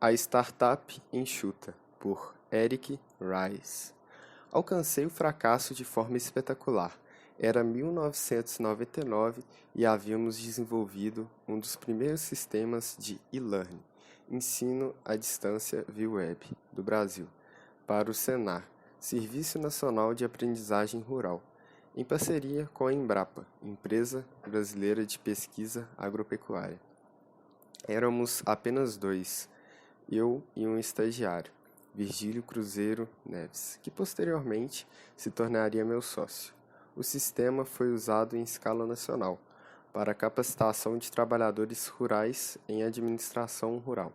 A Startup Enxuta, por Eric Ries. Alcancei o fracasso de forma espetacular. Era 1999 e havíamos desenvolvido um dos primeiros sistemas de e-learning, ensino à distância via web, do Brasil, para o Senar, Serviço Nacional de Aprendizagem Rural, em parceria com a Embrapa, empresa brasileira de pesquisa agropecuária. Éramos apenas dois, eu e um estagiário, Virgílio Cruzeiro Neves, que posteriormente se tornaria meu sócio. O sistema foi usado em escala nacional para a capacitação de trabalhadores rurais em administração rural.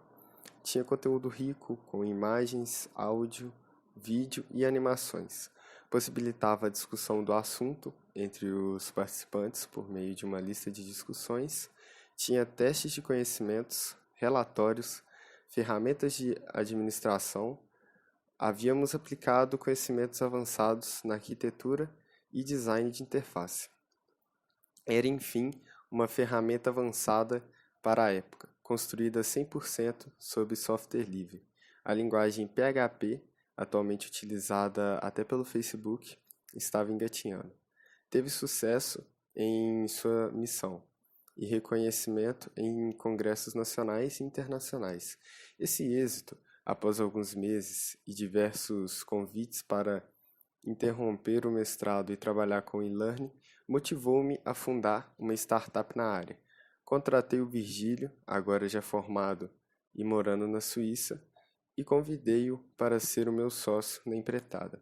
Tinha conteúdo rico com imagens, áudio, vídeo e animações. Possibilitava a discussão do assunto entre os participantes por meio de uma lista de discussões. Tinha testes de conhecimentos, relatórios, ferramentas de administração. Havíamos aplicado conhecimentos avançados na arquitetura e design de interface. Era, enfim, uma ferramenta avançada para a época, construída 100% sob software livre. A linguagem PHP, atualmente utilizada até pelo Facebook, estava engatinhando. Teve sucesso em sua missão e reconhecimento em congressos nacionais e internacionais. Esse êxito, após alguns meses e diversos convites para interromper o mestrado e trabalhar com e-learning, motivou-me a fundar uma startup na área. Contratei o Virgílio, agora já formado e morando na Suíça, e convidei-o para ser o meu sócio na empreitada.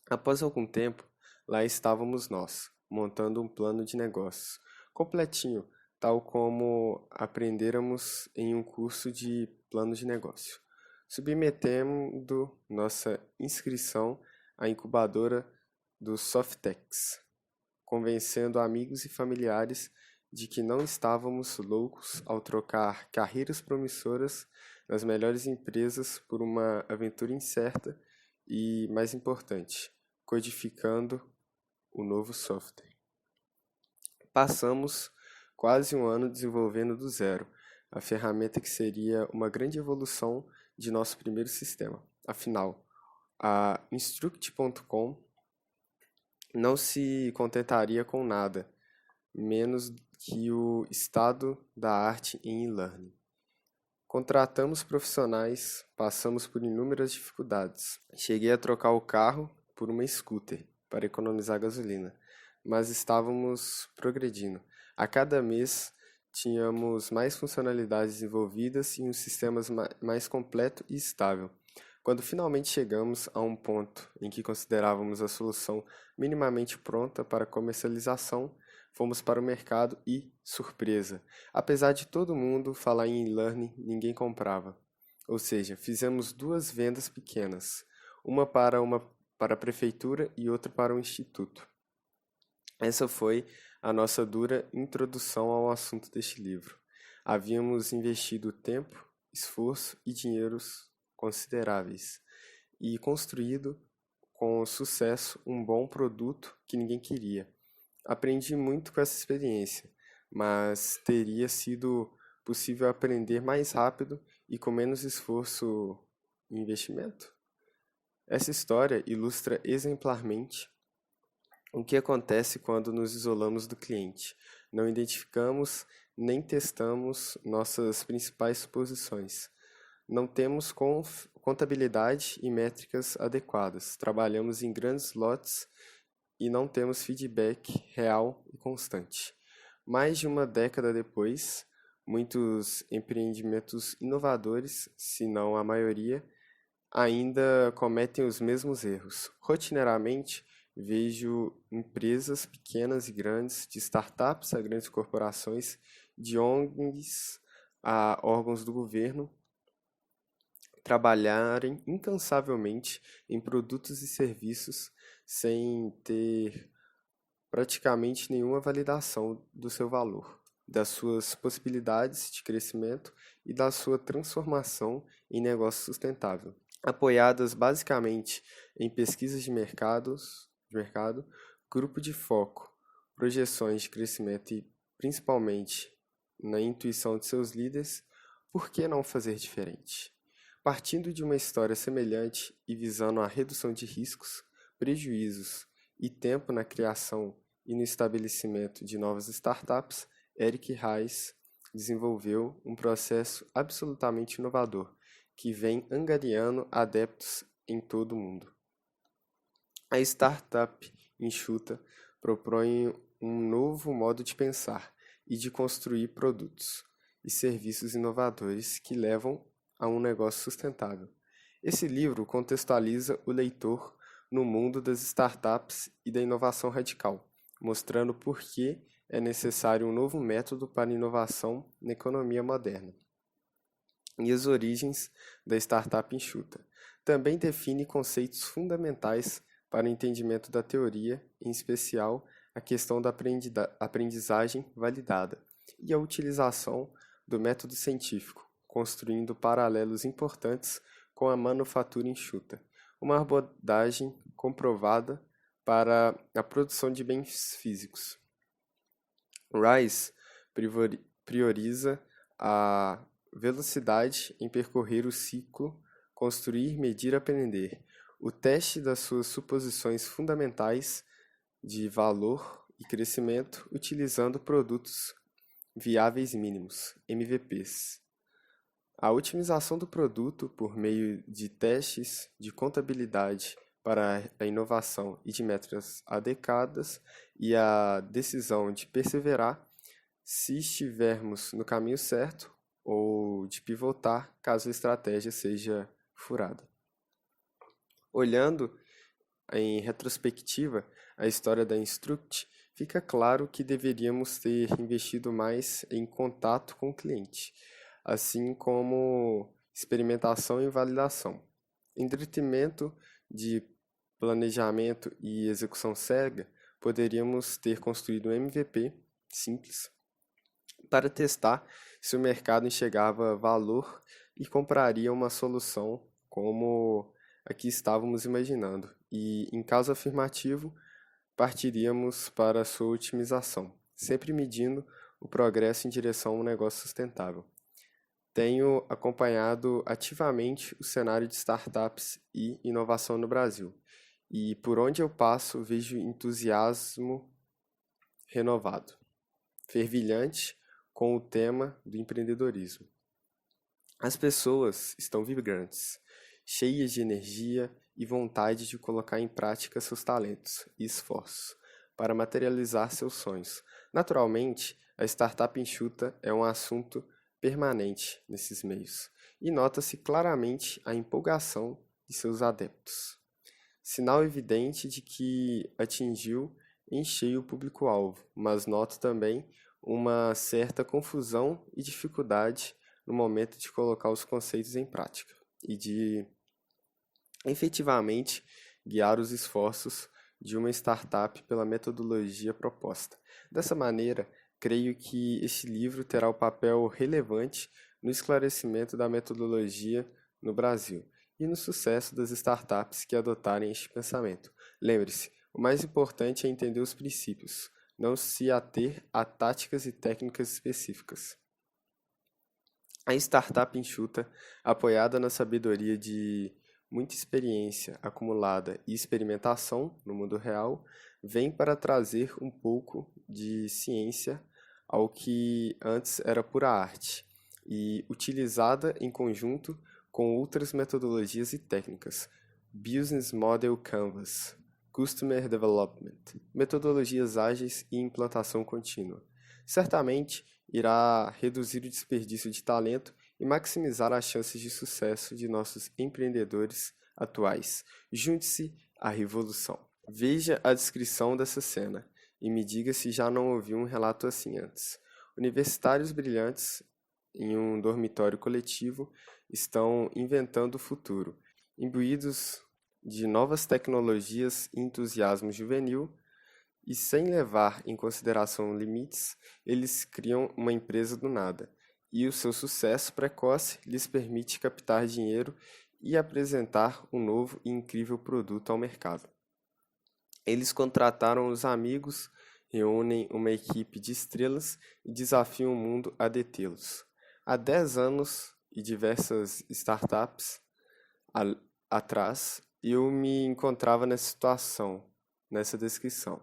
Após algum tempo, lá estávamos nós, montando um plano de negócios, completinho, tal como aprendêramos em um curso de plano de negócio, submetendo nossa inscrição à incubadora do Softex, convencendo amigos e familiares de que não estávamos loucos ao trocar carreiras promissoras nas melhores empresas por uma aventura incerta e, mais importante, codificando o novo software. Passamos quase um ano desenvolvendo do zero a ferramenta que seria uma grande evolução de nosso primeiro sistema. Afinal, a Instruct.com não se contentaria com nada, menos que o estado da arte em e-learning. Contratamos profissionais, passamos por inúmeras dificuldades. Cheguei a trocar o carro por uma scooter para economizar gasolina, mas estávamos progredindo. A cada mês tínhamos mais funcionalidades desenvolvidas e um sistema mais completo e estável. Quando finalmente chegamos a um ponto em que considerávamos a solução minimamente pronta para comercialização, fomos para o mercado e, surpresa, apesar de todo mundo falar em e-learning, ninguém comprava. Ou seja, fizemos duas vendas pequenas, uma para a prefeitura e outra para o instituto. Essa foi a nossa dura introdução ao assunto deste livro. Havíamos investido tempo, esforço e dinheiros consideráveis e construído com sucesso um bom produto que ninguém queria. Aprendi muito com essa experiência, mas teria sido possível aprender mais rápido e com menos esforço e investimento? Essa história ilustra exemplarmente o que acontece quando nos isolamos do cliente. Não identificamos nem testamos nossas principais suposições. Não temos contabilidade e métricas adequadas. Trabalhamos em grandes lotes e não temos feedback real e constante. Mais de uma década depois, muitos empreendimentos inovadores, se não a maioria, ainda cometem os mesmos erros. Rotineiramente, vejo empresas pequenas e grandes, de startups a grandes corporações, de ONGs a órgãos do governo, trabalharem incansavelmente em produtos e serviços sem ter praticamente nenhuma validação do seu valor, das suas possibilidades de crescimento e da sua transformação em negócio sustentável. Apoiadas basicamente em pesquisas de mercado, grupo de foco, projeções de crescimento e principalmente na intuição de seus líderes, Por que não fazer diferente? Partindo de uma história semelhante e visando a redução de riscos, prejuízos e tempo na criação e no estabelecimento de novas startups, Eric Ries desenvolveu um processo absolutamente inovador que vem angariando adeptos em todo o mundo. A startup enxuta propõe um novo modo de pensar e de construir produtos e serviços inovadores que levam a um negócio sustentável. Esse livro contextualiza o leitor no mundo das startups e da inovação radical, mostrando por que é necessário um novo método para inovação na economia moderna e as origens da startup enxuta. Também define conceitos fundamentais para o entendimento da teoria, em especial a questão da aprendizagem validada e a utilização do método científico, construindo paralelos importantes com a manufatura enxuta, uma abordagem comprovada para a produção de bens físicos. Ries prioriza a velocidade em percorrer o ciclo, construir, medir, aprender, o teste das suas suposições fundamentais de valor e crescimento utilizando produtos viáveis mínimos, MVPs. A otimização do produto por meio de testes de contabilidade para a inovação e de métricas adequadas e a decisão de perseverar se estivermos no caminho certo ou de pivotar caso a estratégia seja furada. Olhando em retrospectiva a história da Instruct, fica claro que deveríamos ter investido mais em contato com o cliente, assim como experimentação e validação. Em detrimento de planejamento e execução cega, poderíamos ter construído um MVP simples para testar se o mercado enxergava valor e compraria uma solução como a que estávamos imaginando, e, em caso afirmativo, partiríamos para a sua otimização, sempre medindo o progresso em direção a um negócio sustentável. Tenho acompanhado ativamente o cenário de startups e inovação no Brasil, e por onde eu passo vejo entusiasmo renovado, fervilhante com o tema do empreendedorismo. As pessoas estão vibrantes, cheias de energia e vontade de colocar em prática seus talentos e esforços para materializar seus sonhos. Naturalmente, a startup enxuta é um assunto permanente nesses meios e nota-se claramente a empolgação de seus adeptos. Sinal evidente de que atingiu em cheio o público-alvo, mas noto também uma certa confusão e dificuldade no momento de colocar os conceitos em prática e de efetivamente guiar os esforços de uma startup pela metodologia proposta. Dessa maneira, creio que este livro terá um papel relevante no esclarecimento da metodologia no Brasil e no sucesso das startups que adotarem este pensamento. Lembre-se, o mais importante é entender os princípios, não se ater a táticas e técnicas específicas. A startup enxuta, apoiada na sabedoria de muita experiência acumulada e experimentação no mundo real, vem para trazer um pouco de ciência ao que antes era pura arte, e utilizada em conjunto com outras metodologias e técnicas, Business Model Canvas, Customer Development, metodologias ágeis e implantação contínua. Certamente irá reduzir o desperdício de talento e maximizar as chances de sucesso de nossos empreendedores atuais. Junte-se à revolução. Veja a descrição dessa cena e me diga se já não ouviu um relato assim antes. Universitários brilhantes em um dormitório coletivo estão inventando o futuro, imbuídos de novas tecnologias e entusiasmo juvenil, e sem levar em consideração limites, eles criam uma empresa do nada, e o seu sucesso precoce lhes permite captar dinheiro e apresentar um novo e incrível produto ao mercado. Eles contrataram os amigos, reúnem uma equipe de estrelas e desafiam o mundo a detê-los. Há 10 anos e diversas startups a- atrás, eu me encontrava nessa situação, nessa descrição,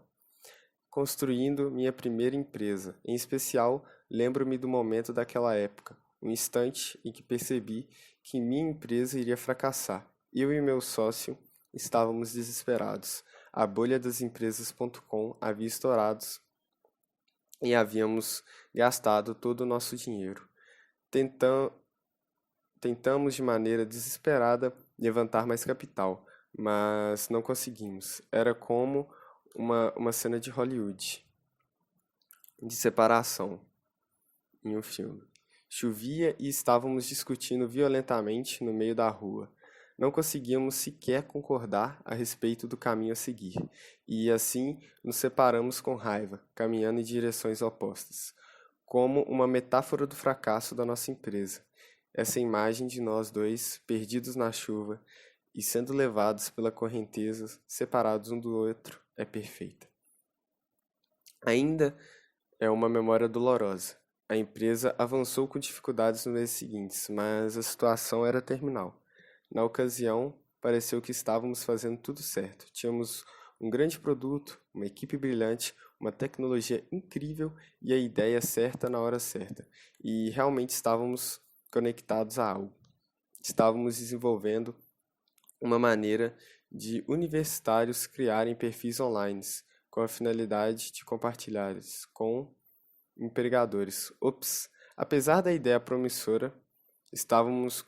construindo minha primeira empresa. Em especial, lembro-me do momento daquela época, um instante em que percebi que minha empresa iria fracassar. Eu e meu sócio estávamos desesperados. A bolha das empresas.com havia estourado e havíamos gastado todo o nosso dinheiro. Tentam- Tentamos de maneira desesperada levantar mais capital, mas não conseguimos. Era como uma cena de Hollywood, de separação em um filme. Chovia e estávamos discutindo violentamente no meio da rua. Não conseguíamos sequer concordar a respeito do caminho a seguir, e assim nos separamos com raiva, caminhando em direções opostas, como uma metáfora do fracasso da nossa empresa. Essa imagem de nós dois, perdidos na chuva e sendo levados pela correnteza, separados um do outro, é perfeita. Ainda é uma memória dolorosa. A empresa avançou com dificuldades nos meses seguintes, mas a situação era terminal. Na ocasião, pareceu que estávamos fazendo tudo certo. Tínhamos um grande produto, uma equipe brilhante, uma tecnologia incrível e a ideia certa na hora certa. E realmente estávamos conectados a algo. Estávamos desenvolvendo uma maneira de universitários criarem perfis online com a finalidade de compartilhares com empregadores. Ops, apesar da ideia promissora, estávamos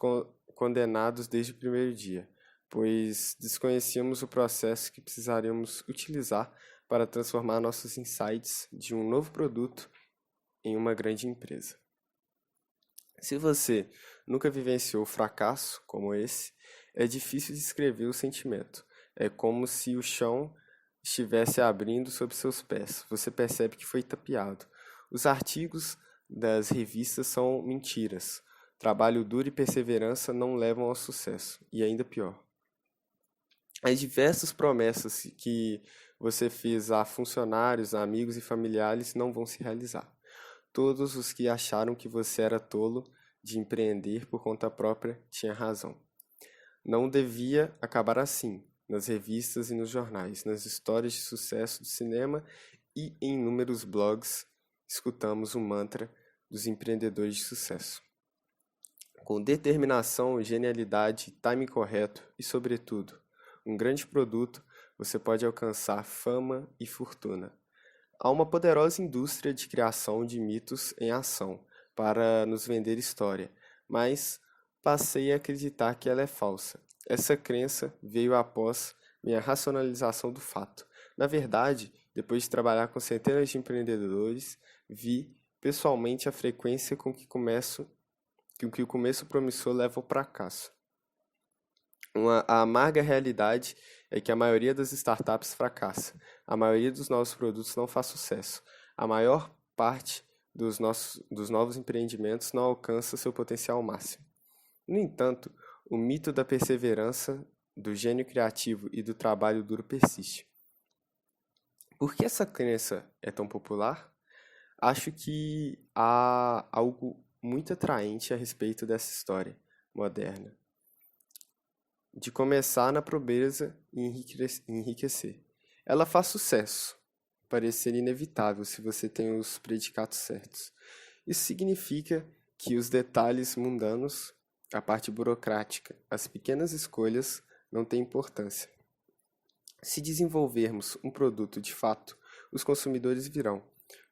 condenados desde o primeiro dia, pois desconhecíamos o processo que precisaríamos utilizar para transformar nossos insights de um novo produto em uma grande empresa. Se você nunca vivenciou fracasso como esse, é difícil descrever o sentimento. É como se o chão estivesse abrindo sob seus pés. Você percebe que foi tapeado. Os artigos das revistas são mentiras. Trabalho duro e perseverança não levam ao sucesso. E ainda pior, as diversas promessas que você fez a funcionários, amigos e familiares não vão se realizar. Todos os que acharam que você era tolo de empreender por conta própria tinham razão. Não devia acabar assim, nas revistas e nos jornais, nas histórias de sucesso do cinema e em inúmeros blogs, escutamos o mantra dos empreendedores de sucesso. Com determinação, genialidade, timing correto e, sobretudo, um grande produto, você pode alcançar fama e fortuna. Há uma poderosa indústria de criação de mitos em ação para nos vender história, mas passei a acreditar que ela é falsa. Essa crença veio após minha racionalização do fato. Na verdade, depois de trabalhar com centenas de empreendedores, vi pessoalmente a frequência com que o começo promissor leva ao fracasso. A amarga realidade é que a maioria das startups fracassa. A maioria dos novos produtos não faz sucesso. A maior parte dos novos empreendimentos não alcança seu potencial máximo. No entanto, o mito da perseverança, do gênio criativo e do trabalho duro persiste. Por que essa crença é tão popular? Acho que há algo muito atraente a respeito dessa história moderna, de começar na pobreza e enriquecer. Ela faz sucesso, parecer inevitável se você tem os predicados certos. Isso significa que os detalhes mundanos, a parte burocrática, as pequenas escolhas não têm importância. Se desenvolvermos um produto de fato, os consumidores virão.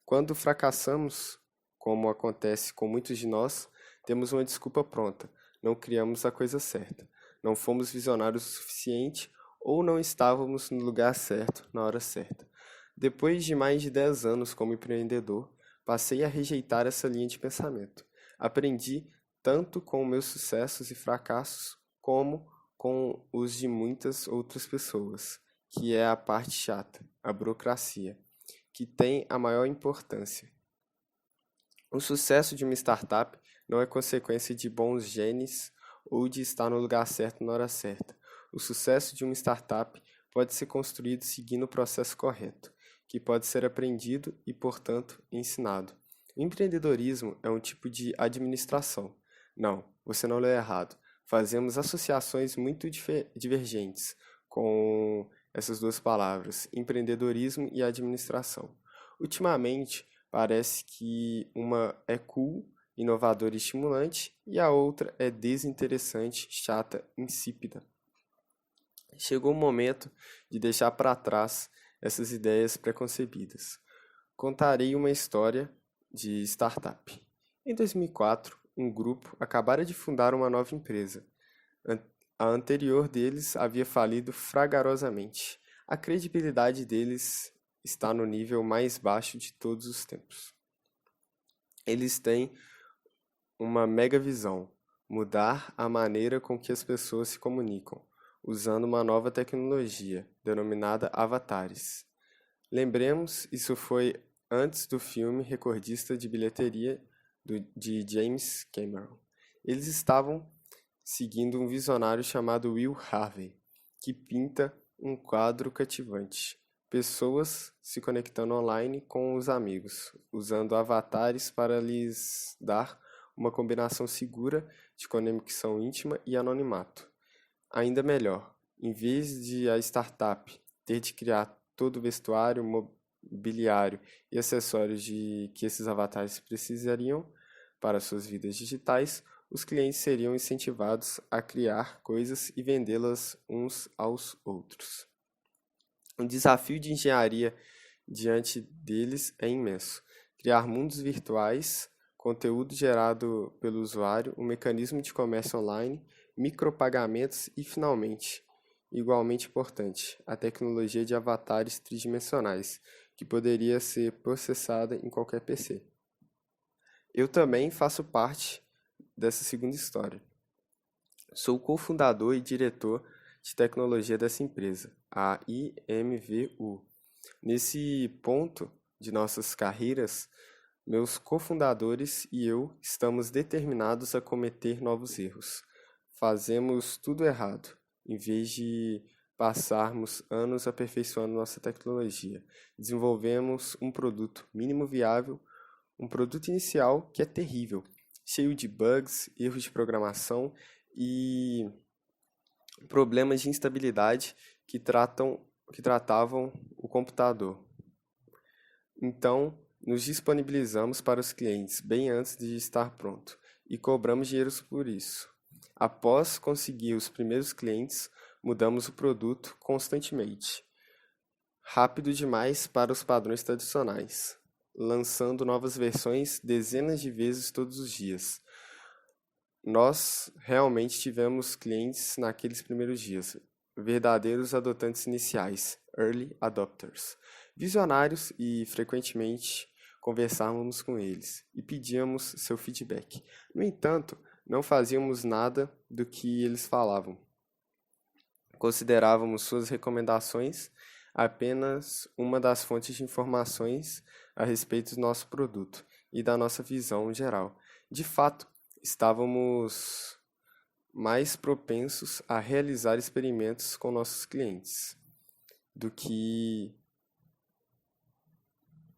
Quando fracassamos, como acontece com muitos de nós, temos uma desculpa pronta, não criamos a coisa certa. Não fomos visionários o suficiente ou não estávamos no lugar certo, na hora certa. Depois de mais de 10 anos como empreendedor, passei a rejeitar essa linha de pensamento. Aprendi tanto com meus sucessos e fracassos, como com os de muitas outras pessoas, que é a parte chata, a burocracia, que tem a maior importância. O sucesso de uma startup não é consequência de bons genes ou de estar no lugar certo na hora certa. O sucesso de uma startup pode ser construído seguindo o processo correto, que pode ser aprendido e, portanto, ensinado. O empreendedorismo é um tipo de administração. Não, você não leu errado. Fazemos associações muito divergentes com essas duas palavras, empreendedorismo e administração. Ultimamente, parece que uma é cool, inovadora e estimulante, e a outra é desinteressante, chata, insípida. Chegou o momento de deixar para trás essas ideias preconcebidas. Contarei uma história de startup. Em 2004, um grupo acabara de fundar uma nova empresa. A anterior deles havia falido fragarosamente. A credibilidade deles está no nível mais baixo de todos os tempos. Eles têm uma mega visão: mudar a maneira com que as pessoas se comunicam, usando uma nova tecnologia, denominada avatares. Lembremos, isso foi antes do filme recordista de bilheteria de James Cameron. Eles estavam seguindo um visionário chamado Will Harvey, que pinta um quadro cativante. Pessoas se conectando online com os amigos, usando avatares para lhes dar uma combinação segura de conexão íntima e anonimato. Ainda melhor, em vez de a startup ter de criar todo o vestuário, mobiliário e acessórios que esses avatares precisariam para suas vidas digitais, os clientes seriam incentivados a criar coisas e vendê-las uns aos outros. O desafio de engenharia diante deles é imenso. Criar mundos virtuais, conteúdo gerado pelo usuário, um mecanismo de comércio online, micropagamentos e, finalmente, igualmente importante, a tecnologia de avatares tridimensionais, que poderia ser processada em qualquer PC. Eu também faço parte dessa segunda história. Sou cofundador e diretor de tecnologia dessa empresa, a IMVU. Nesse ponto de nossas carreiras, meus cofundadores e eu estamos determinados a cometer novos erros. Fazemos tudo errado, em vez de passarmos anos aperfeiçoando nossa tecnologia. Desenvolvemos um produto mínimo viável, um produto inicial que é terrível, cheio de bugs, erros de programação e problemas de instabilidade que tratavam o computador. Então, nos disponibilizamos para os clientes bem antes de estar pronto e cobramos dinheiro por isso. Após conseguir os primeiros clientes, mudamos o produto constantemente, rápido demais para os padrões tradicionais, lançando novas versões dezenas de vezes todos os dias. Nós realmente tivemos clientes naqueles primeiros dias, verdadeiros adotantes iniciais, early adopters, visionários, e frequentemente conversávamos com eles e pedíamos seu feedback. No entanto, não fazíamos nada do que eles falavam. Considerávamos suas recomendações apenas uma das fontes de informações a respeito do nosso produto e da nossa visão geral. De fato, estávamos mais propensos a realizar experimentos com nossos clientes do que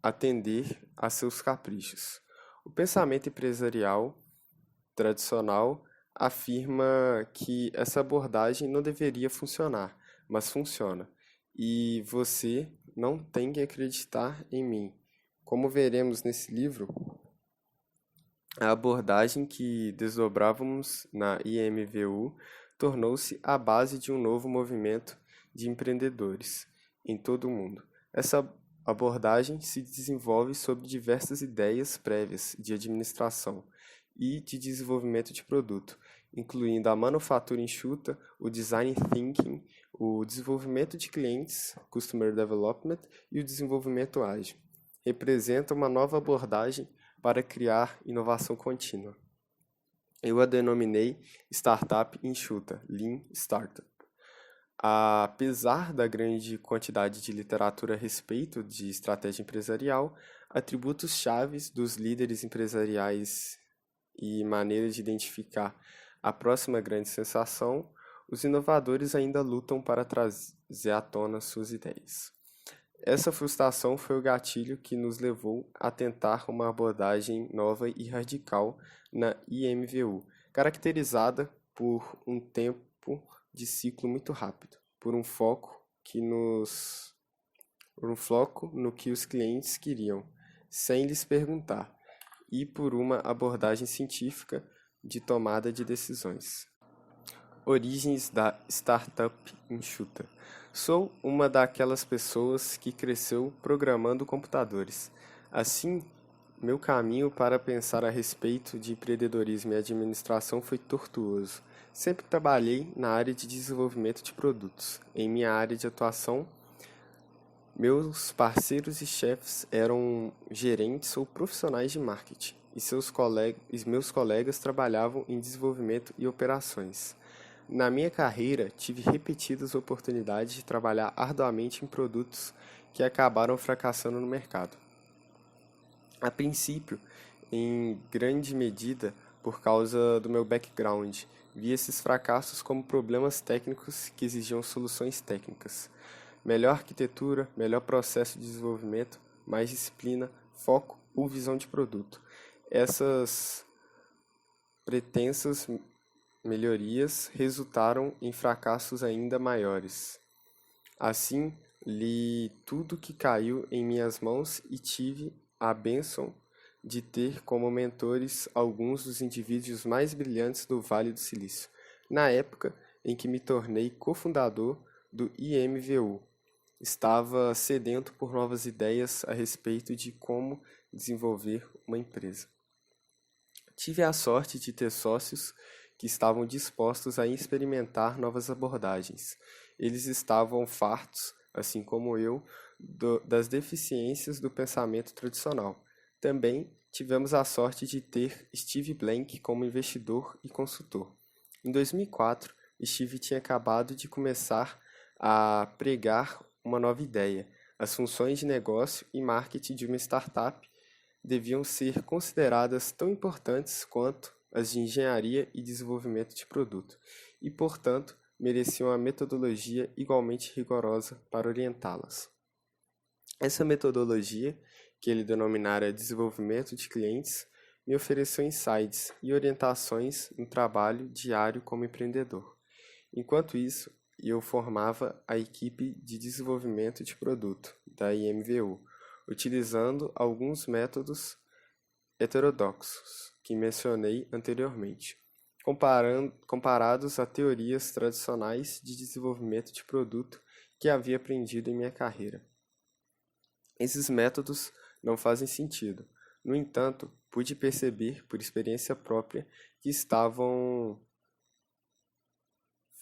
atender a seus caprichos. O pensamento empresarial tradicional afirma que essa abordagem não deveria funcionar, mas funciona. E você não tem que acreditar em mim. Como veremos nesse livro, a abordagem que desdobrávamos na IMVU tornou-se a base de um novo movimento de empreendedores em todo o mundo. Essa abordagem se desenvolve sobre diversas ideias prévias de administração e de desenvolvimento de produto, incluindo a manufatura enxuta, o design thinking, o desenvolvimento de clientes, customer development, e o desenvolvimento ágil. Representa uma nova abordagem para criar inovação contínua. Eu a denominei Startup Enxuta, Lean Startup. Apesar da grande quantidade de literatura a respeito de estratégia empresarial, atributos chaves dos líderes empresariais e maneiras de identificar a próxima grande sensação, os inovadores ainda lutam para trazer à tona suas ideias. Essa frustração foi o gatilho que nos levou a tentar uma abordagem nova e radical na IMVU, caracterizada por um tempo de ciclo muito rápido, por um foco no que os clientes queriam, sem lhes perguntar, e por uma abordagem científica de tomada de decisões. Origens da startup enxuta. Sou uma daquelas pessoas que cresceu programando computadores. Assim, meu caminho para pensar a respeito de empreendedorismo e administração foi tortuoso. Sempre trabalhei na área de desenvolvimento de produtos. Em minha área de atuação, meus parceiros e chefes eram gerentes ou profissionais de marketing, e meus colegas trabalhavam em desenvolvimento e operações. Na minha carreira, tive repetidas oportunidades de trabalhar arduamente em produtos que acabaram fracassando no mercado. A princípio, em grande medida por causa do meu background, vi esses fracassos como problemas técnicos que exigiam soluções técnicas. Melhor arquitetura, melhor processo de desenvolvimento, mais disciplina, foco ou visão de produto. Essas pretensas melhorias resultaram em fracassos ainda maiores. Assim, li tudo que caiu em minhas mãos e tive a bênção de ter como mentores alguns dos indivíduos mais brilhantes do Vale do Silício, na época em que me tornei cofundador do IMVU. Estava sedento por novas ideias a respeito de como desenvolver uma empresa. Tive a sorte de ter sócios que estavam dispostos a experimentar novas abordagens. Eles estavam fartos, assim como eu, das deficiências do pensamento tradicional. Também tivemos a sorte de ter Steve Blank como investidor e consultor. Em 2004, Steve tinha acabado de começar a pregar uma nova ideia. As funções de negócio e marketing de uma startup deviam ser consideradas tão importantes quanto as de engenharia e desenvolvimento de produto, e, portanto, mereciam uma metodologia igualmente rigorosa para orientá-las. Essa metodologia, que ele denominara desenvolvimento de clientes, me ofereceu insights e orientações no trabalho diário como empreendedor. Enquanto isso, eu formava a equipe de desenvolvimento de produto da IMVU, utilizando alguns métodos heterodoxos que mencionei anteriormente, comparados a teorias tradicionais de desenvolvimento de produto que havia aprendido em minha carreira. Esses métodos não fazem sentido. No entanto, pude perceber por experiência própria que estavam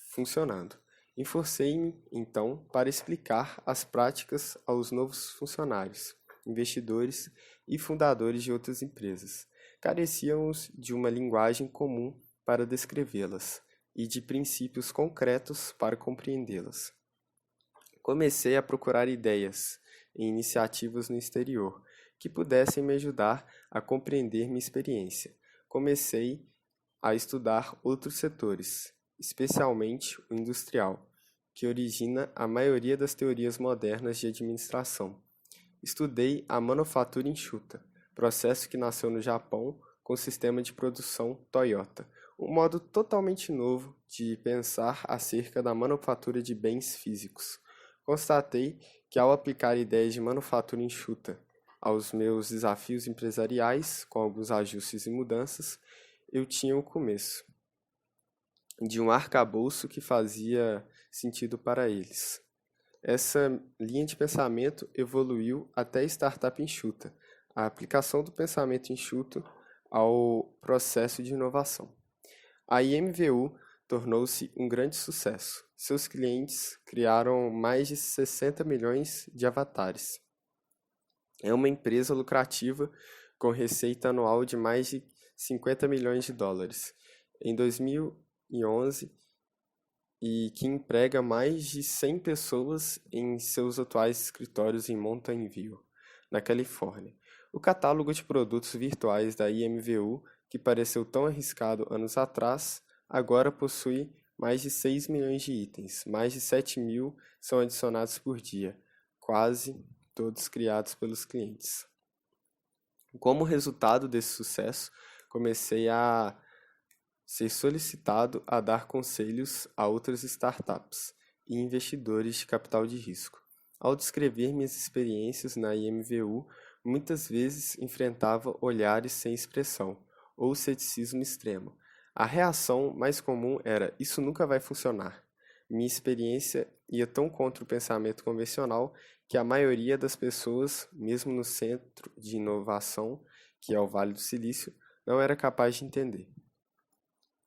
funcionando. Enforcei-me, então, para explicar as práticas aos novos funcionários, investidores e fundadores de outras empresas. Carecíamos de uma linguagem comum para descrevê-las e de princípios concretos para compreendê-las. Comecei a procurar ideias e iniciativas no exterior que pudessem me ajudar a compreender minha experiência. Comecei a estudar outros setores, especialmente o industrial, que origina a maioria das teorias modernas de administração. Estudei a manufatura enxuta, processo que nasceu no Japão com o sistema de produção Toyota, um modo totalmente novo de pensar acerca da manufatura de bens físicos. Constatei que, ao aplicar ideias de manufatura enxuta aos meus desafios empresariais, com alguns ajustes e mudanças, eu tinha o começo de um arcabouço que fazia sentido para eles. Essa linha de pensamento evoluiu até a startup enxuta, a aplicação do pensamento enxuto ao processo de inovação. A IMVU tornou-se um grande sucesso. Seus clientes criaram mais de 60 milhões de avatares. É uma empresa lucrativa com receita anual de mais de 50 milhões de dólares. Em 2011, e que emprega mais de 100 pessoas em seus atuais escritórios em Mountain View, na Califórnia. O catálogo de produtos virtuais da IMVU, que pareceu tão arriscado anos atrás, agora possui mais de 6 milhões de itens, mais de 7 mil são adicionados por dia, quase todos criados pelos clientes. Como resultado desse sucesso, comecei a ser solicitado a dar conselhos a outras startups e investidores de capital de risco. Ao descrever minhas experiências na IMVU, muitas vezes enfrentava olhares sem expressão ou ceticismo extremo. A reação mais comum era: isso nunca vai funcionar. Minha experiência ia tão contra o pensamento convencional que a maioria das pessoas, mesmo no centro de inovação, que é o Vale do Silício, não era capaz de entender.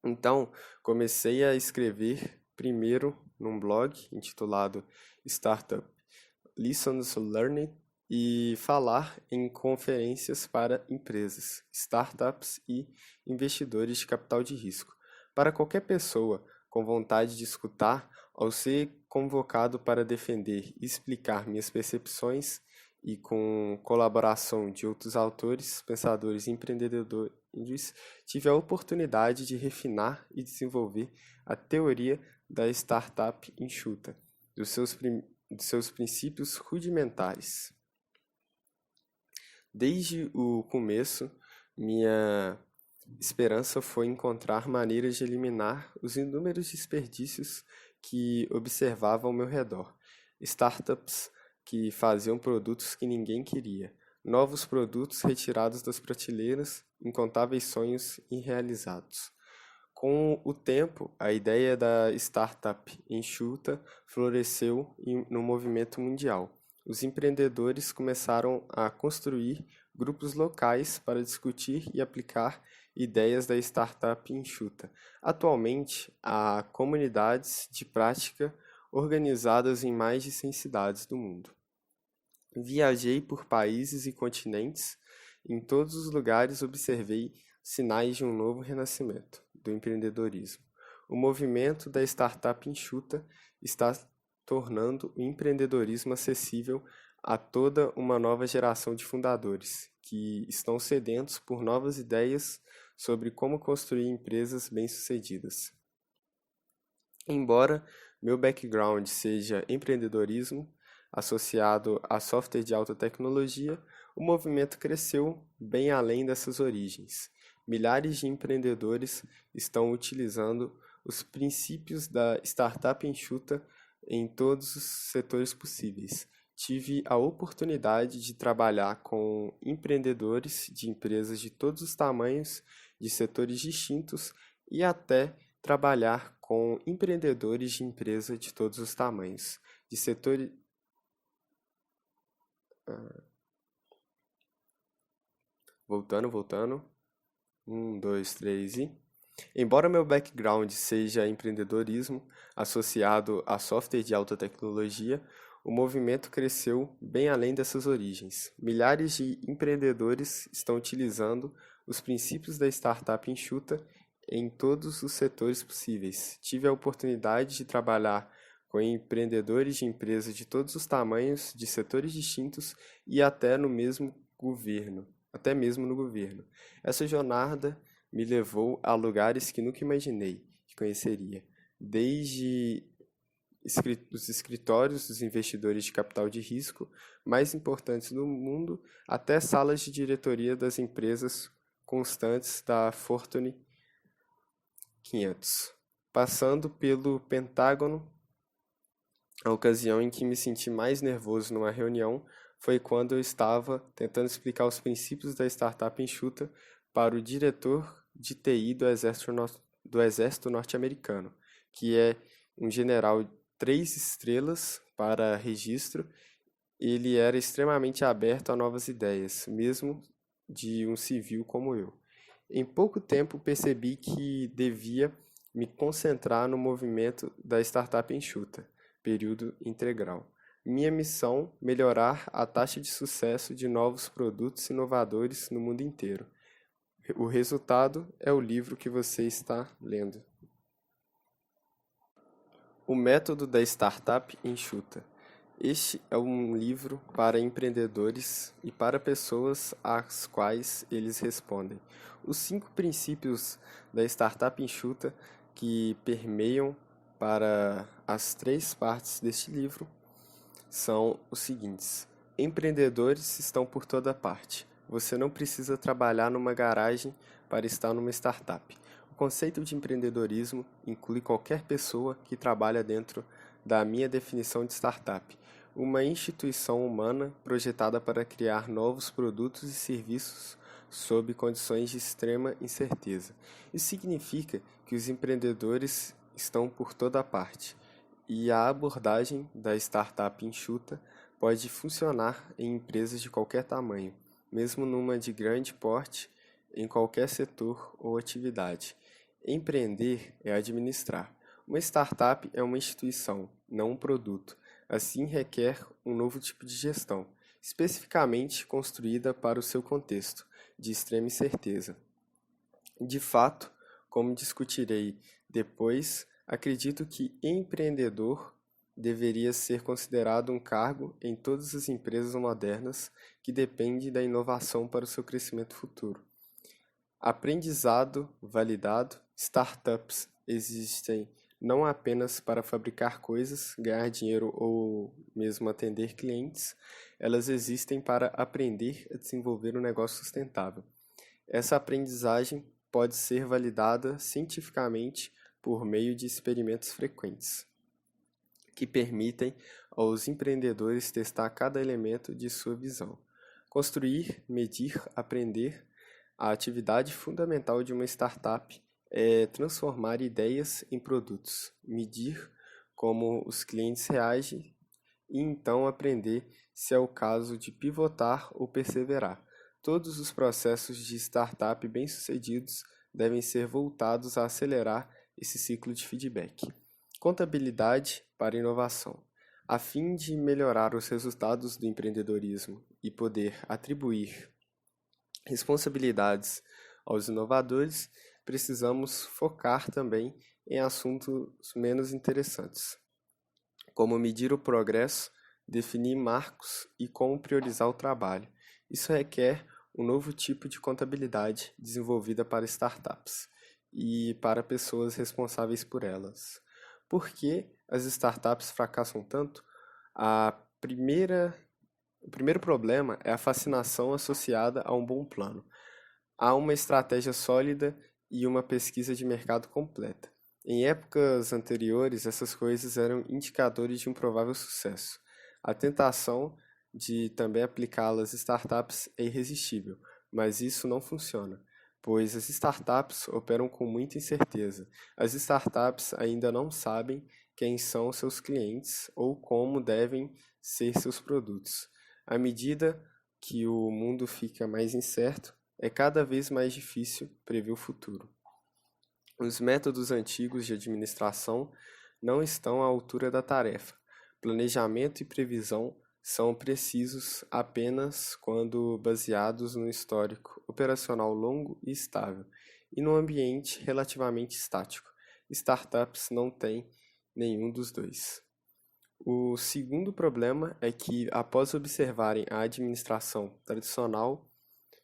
Então, comecei a escrever primeiro num blog intitulado Startup Lessons Learned e falar em conferências para empresas, startups e investidores de capital de risco. Para qualquer pessoa com vontade de escutar, ao ser convocado para defender e explicar minhas percepções e com colaboração de outros autores, pensadores e empreendedores, tive a oportunidade de refinar e desenvolver a teoria da startup enxuta, dos seus princípios rudimentares. Desde o começo, minha esperança foi encontrar maneiras de eliminar os inúmeros desperdícios que observava ao meu redor. Startups que faziam produtos que ninguém queria, novos produtos retirados das prateleiras, incontáveis sonhos irrealizados. Com o tempo, a ideia da startup enxuta floresceu no movimento mundial. Os empreendedores começaram a construir grupos locais para discutir e aplicar ideias da startup enxuta. Atualmente, há comunidades de prática organizadas em mais de 100 cidades do mundo. Viajei por países e continentes. Em todos os lugares observei sinais de um novo renascimento do empreendedorismo. O movimento da startup enxuta está tornando o empreendedorismo acessível a toda uma nova geração de fundadores que estão sedentos por novas ideias sobre como construir empresas bem-sucedidas. Embora meu background seja empreendedorismo, associado a software de alta tecnologia, o movimento cresceu bem além dessas origens. Milhares de empreendedores estão utilizando os princípios da startup enxuta em todos os setores possíveis. Tive a oportunidade de trabalhar com empreendedores de empresas de todos os tamanhos, de setores distintos e até trabalhar com empreendedores de empresas de todos os tamanhos, de setores. Voltando. 1, 2, 3 e... Embora meu background seja empreendedorismo, associado a software de alta tecnologia, o movimento cresceu bem além dessas origens. Milhares de empreendedores estão utilizando os princípios da startup enxuta em todos os setores possíveis. Tive a oportunidade de trabalhar com empreendedores de empresas de todos os tamanhos, de setores distintos e até mesmo no governo. Essa jornada me levou a lugares que nunca imaginei que conheceria, desde os escritórios dos investidores de capital de risco mais importantes do mundo até salas de diretoria das empresas constantes da Fortune 500, passando pelo Pentágono. A ocasião em que me senti mais nervoso numa reunião foi quando eu estava tentando explicar os princípios da startup enxuta para o diretor de TI do Exército Norte-Americano, que é um general 3 estrelas para registro. Ele era extremamente aberto a novas ideias, mesmo de um civil como eu. Em pouco tempo percebi que devia me concentrar no movimento da startup enxuta, período integral. Minha missão: melhorar a taxa de sucesso de novos produtos inovadores no mundo inteiro. O resultado é o livro que você está lendo. O método da startup enxuta. Este é um livro para empreendedores e para pessoas às quais eles respondem. Os 5 princípios da startup enxuta que permeiam para as 3 partes deste livro são os seguintes: empreendedores estão por toda parte. Você não precisa trabalhar numa garagem para estar numa startup. O conceito de empreendedorismo inclui qualquer pessoa que trabalha dentro da minha definição de startup, uma instituição humana projetada para criar novos produtos e serviços sob condições de extrema incerteza. Isso significa que os empreendedores estão por toda parte, e a abordagem da startup enxuta pode funcionar em empresas de qualquer tamanho, mesmo numa de grande porte, em qualquer setor ou atividade. Empreender é administrar. Uma startup é uma instituição, não um produto. Assim, requer um novo tipo de gestão, especificamente construída para o seu contexto, de extrema incerteza. De fato, como discutirei depois, acredito que empreendedor deveria ser considerado um cargo em todas as empresas modernas que depende da inovação para o seu crescimento futuro. Aprendizado validado, startups existem não apenas para fabricar coisas, ganhar dinheiro ou mesmo atender clientes, elas existem para aprender a desenvolver um negócio sustentável. Essa aprendizagem pode ser validada cientificamente por meio de experimentos frequentes, que permitem aos empreendedores testar cada elemento de sua visão. Construir, medir, aprender. A atividade fundamental de uma startup é transformar ideias em produtos, medir como os clientes reagem e então aprender se é o caso de pivotar ou perseverar. Todos os processos de startup bem-sucedidos devem ser voltados a acelerar esse ciclo de feedback. Contabilidade para inovação. A fim de melhorar os resultados do empreendedorismo e poder atribuir responsabilidades aos inovadores, precisamos focar também em assuntos menos interessantes, como medir o progresso, definir marcos e como priorizar o trabalho. Isso requer um novo tipo de contabilidade desenvolvida para startups e para pessoas responsáveis por elas. Por que as startups fracassam tanto? O primeiro problema é a fascinação associada a um bom plano. Há uma estratégia sólida e uma pesquisa de mercado completa. Em épocas anteriores, essas coisas eram indicadores de um provável sucesso. A tentação de também aplicá-las às startups é irresistível, mas isso não funciona, pois as startups operam com muita incerteza. As startups ainda não sabem quem são seus clientes ou como devem ser seus produtos. À medida que o mundo fica mais incerto, é cada vez mais difícil prever o futuro. Os métodos antigos de administração não estão à altura da tarefa. Planejamento e previsão são precisos apenas quando baseados no histórico operacional longo e estável, e num ambiente relativamente estático. Startups não têm nenhum dos dois. O segundo problema é que, após observarem a administração tradicional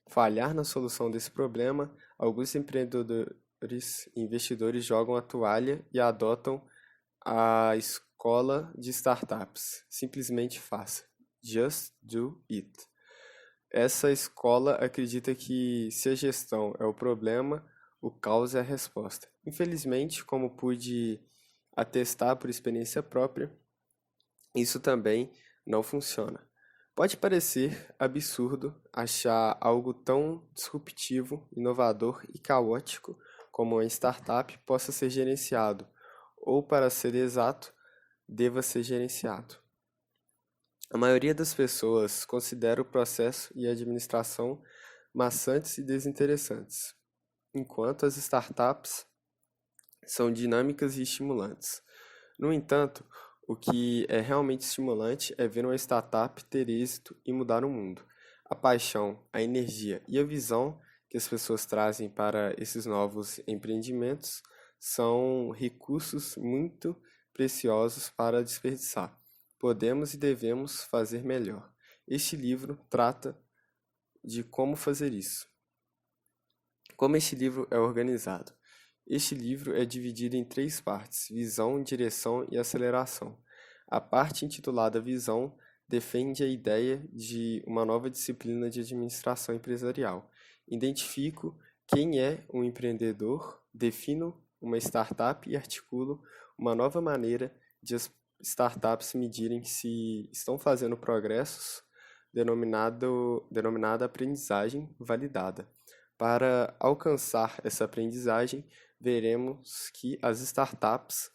falhar na solução desse problema, alguns empreendedores e investidores jogam a toalha e adotam a escola de startups. Simplesmente faça. Just do it. Essa escola acredita que se a gestão é o problema, o caos é a resposta. Infelizmente, como pude atestar por experiência própria, isso também não funciona. Pode parecer absurdo achar algo tão disruptivo, inovador e caótico como uma startup possa ser gerenciado, ou, para ser exato, deva ser gerenciado. A maioria das pessoas considera o processo e a administração maçantes e desinteressantes, enquanto as startups são dinâmicas e estimulantes. No entanto, o que é realmente estimulante é ver uma startup ter êxito e mudar o mundo. A paixão, a energia e a visão que as pessoas trazem para esses novos empreendimentos são recursos muito preciosos para desperdiçar. Podemos e devemos fazer melhor. Este livro trata de como fazer isso. Como este livro é organizado? Este livro é dividido em 3 partes: visão, direção e aceleração. A parte intitulada Visão defende a ideia de uma nova disciplina de administração empresarial. Identifico quem é um empreendedor, defino uma startup e articulo uma nova maneira de as startups medirem se estão fazendo progressos, denominada aprendizagem validada. Para alcançar essa aprendizagem, veremos que as startups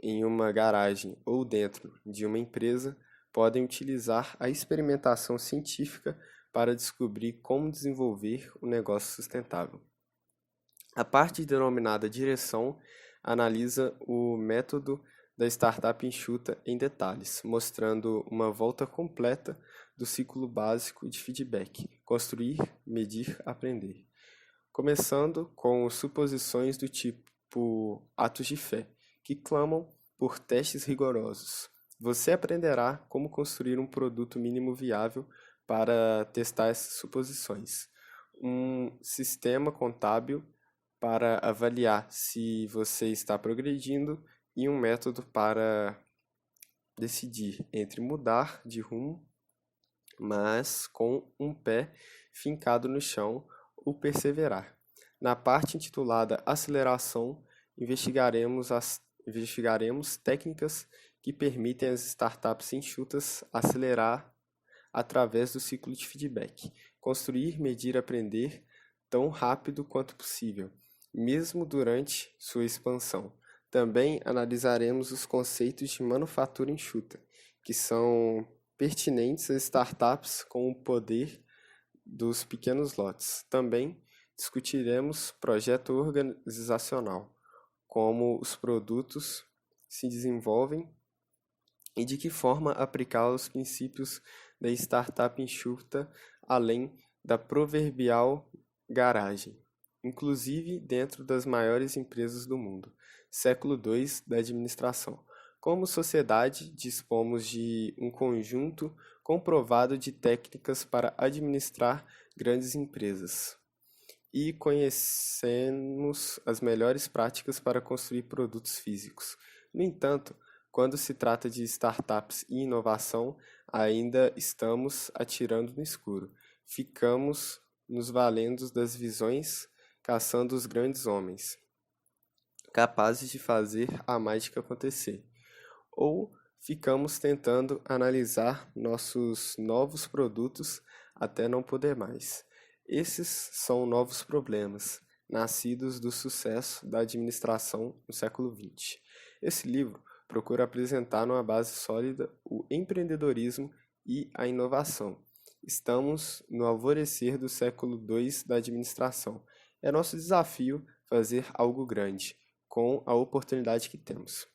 em uma garagem ou dentro de uma empresa podem utilizar a experimentação científica para descobrir como desenvolver um negócio sustentável. A parte denominada direção analisa o método da startup enxuta em detalhes, mostrando uma volta completa do ciclo básico de feedback: construir, medir, aprender. Começando com suposições do tipo atos de fé, que clamam por testes rigorosos. Você aprenderá como construir um produto mínimo viável para testar essas suposições. Um sistema contábil para avaliar se você está progredindo e um método para decidir entre mudar de rumo, mas com um pé fincado no chão, ou perseverar. Na parte intitulada Aceleração, investigaremos técnicas que permitem às startups enxutas acelerar através do ciclo de feedback, construir, medir, aprender tão rápido quanto possível, mesmo durante sua expansão. Também analisaremos os conceitos de manufatura enxuta, que são pertinentes às startups com o poder dos pequenos lotes. Também discutiremos projeto organizacional, como os produtos se desenvolvem e de que forma aplicar os princípios da startup enxuta além da proverbial garagem, inclusive dentro das maiores empresas do mundo. Século II da administração. Como sociedade, dispomos de um conjunto comprovado de técnicas para administrar grandes empresas e conhecemos as melhores práticas para construir produtos físicos. No entanto, quando se trata de startups e inovação, ainda estamos atirando no escuro. Ficamos nos valendo das visões, caçando os grandes homens, capazes de fazer a mágica acontecer. Ou ficamos tentando analisar nossos novos produtos até não poder mais. Esses são novos problemas, nascidos do sucesso da administração no século XX. Esse livro procura apresentar numa base sólida o empreendedorismo e a inovação. Estamos no alvorecer do século II da administração. É nosso desafio fazer algo grande, com a oportunidade que temos.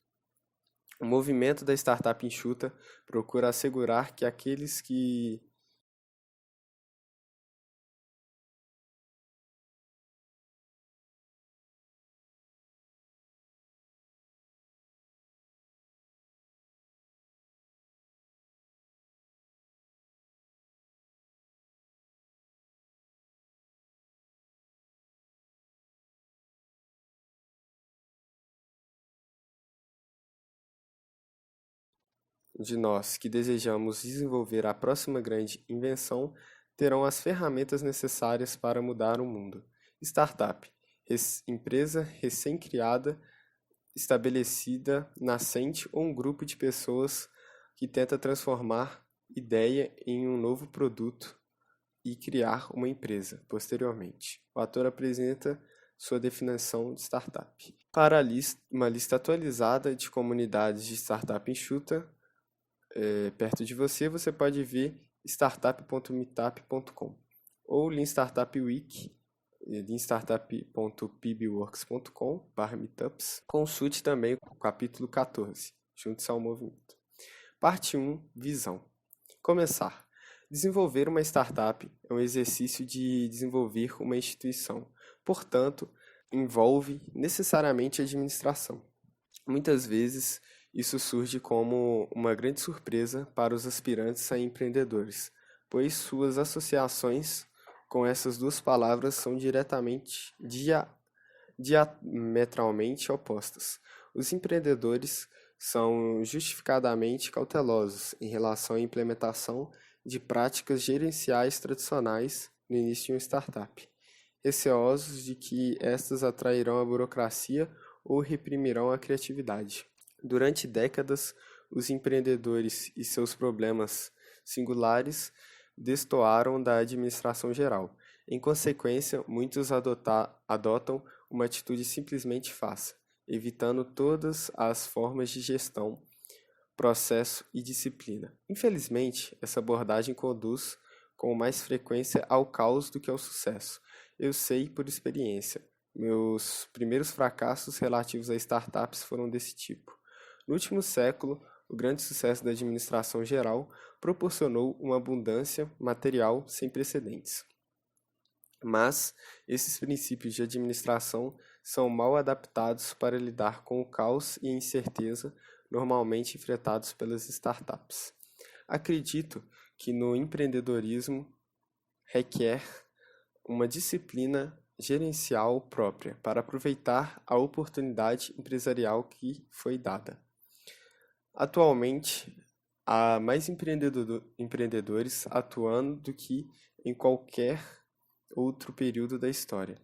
O movimento da startup enxuta procura assegurar que aqueles que de nós que desejamos desenvolver a próxima grande invenção terão as ferramentas necessárias para mudar o mundo. Startup, empresa recém-criada, estabelecida, nascente ou um grupo de pessoas que tenta transformar ideia em um novo produto e criar uma empresa posteriormente. O autor apresenta sua definição de startup. Para uma lista atualizada de comunidades de startup enxuta, perto de você, você pode ver startup.meetup.com ou Lean Startup Week, leanstartup.pbworks.com/meetups. Consulte também o capítulo 14, Junte-se ao movimento. Parte 1, Visão. Começar. Desenvolver uma startup é um exercício de desenvolver uma instituição. Portanto, envolve necessariamente administração. Muitas vezes, isso surge como uma grande surpresa para os aspirantes a empreendedores, pois suas associações com essas duas palavras são diametralmente opostas. Os empreendedores são justificadamente cautelosos em relação à implementação de práticas gerenciais tradicionais no início de uma startup, receosos de que estas atrairão a burocracia ou reprimirão a criatividade. Durante décadas, os empreendedores e seus problemas singulares destoaram da administração geral. Em consequência, muitos adotam uma atitude simplesmente faça, evitando todas as formas de gestão, processo e disciplina. Infelizmente, essa abordagem conduz com mais frequência ao caos do que ao sucesso. Eu sei por experiência. Meus primeiros fracassos relativos a startups foram desse tipo. No último século, o grande sucesso da administração geral proporcionou uma abundância material sem precedentes. Mas esses princípios de administração são mal adaptados para lidar com o caos e a incerteza normalmente enfrentados pelas startups. Acredito que no empreendedorismo requer uma disciplina gerencial própria para aproveitar a oportunidade empresarial que foi dada. Atualmente, há mais empreendedores atuando do que em qualquer outro período da história.